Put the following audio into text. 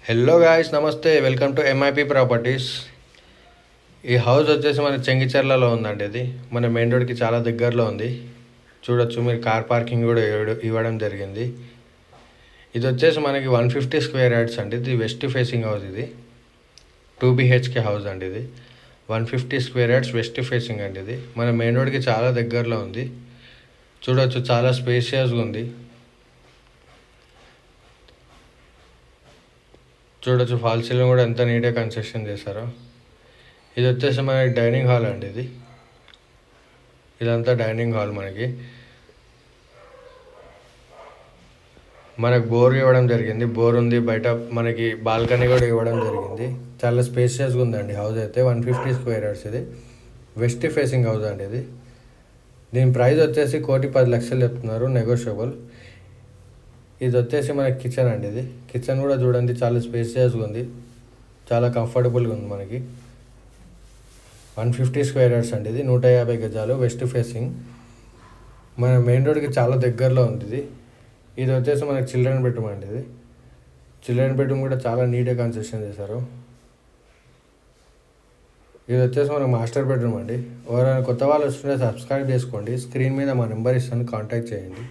Hello guys, నమస్తే. Welcome to MIP properties. ఈ house వచ్చేసి మన చెంగిచెర్లలో ఉందండి. ఇది మన మెయిన్ రోడ్కి చాలా దగ్గరలో ఉంది. చూడొచ్చు, మీరు కార్ పార్కింగ్ కూడా ఇవ్వడం జరిగింది. ఇది వచ్చేసి మనకి 150 స్క్వేర్ యార్డ్స్ అండి. ఇది వెస్ట్ ఫేసింగ్ హౌస్. ఇది 2 BHK హౌస్ అండి. ఇది 150 స్క్వేర్ యార్డ్స్ వెస్ట్ ఫేసింగ్ అండి. ఇది మన మెయిన్ రోడ్కి చాలా దగ్గరలో ఉంది. చూడొచ్చు, చాలా స్పేషియస్గా ఉంది. చూడొచ్చు, ఫాల్ సీలింగ్ కూడా ఎంత నీట్గా కన్స్ట్రక్షన్ చేశారో. ఇది వచ్చేసి మనకి డైనింగ్ హాల్ అండి. ఇదంతా డైనింగ్ హాల్. మనకు బోర్ ఇవ్వడం జరిగింది. బోర్ ఉంది. బయట మనకి బాల్కనీ కూడా ఇవ్వడం జరిగింది. చాలా స్పేషియస్గా ఉందండి హౌస్ అయితే. 150 స్క్వేర్ యార్డ్స్. ఇది వెస్ట్ ఫేసింగ్ హౌస్ అండి. దీని ప్రైస్ వచ్చేసి 1,10,00,000 చెప్తున్నారు, నెగోషియబుల్. ఇది వచ్చేసి మనకి కిచెన్ అండి. ఇది కిచెన్ కూడా చూడండి, చాలా స్పేషియస్గా ఉంది, చాలా కంఫర్టబుల్గా ఉంది. మనకి 150 స్క్వేర్ యార్డ్స్ అండి. ఇది 150 గజాలు, వెస్ట్ ఫేసింగ్. మన మెయిన్ రోడ్కి చాలా దగ్గరలో ఉంది. ఇది వచ్చేసి మనకి చిల్డ్రన్ బెడ్రూమ్ అండి. ఇది చిల్డ్రన్ బెడ్రూమ్ కూడా చాలా నీట్గా కన్స్ట్రక్షన్ చేశారు. ఇది వచ్చేసి మనకు మాస్టర్ బెడ్రూమ్ అండి. ఎవరైనా కొత్త వాళ్ళు వస్తుంటే సబ్స్క్రైబ్ చేసుకోండి. స్క్రీన్ మీద మా నెంబర్ ఇస్తాను, కాంటాక్ట్ చేయండి.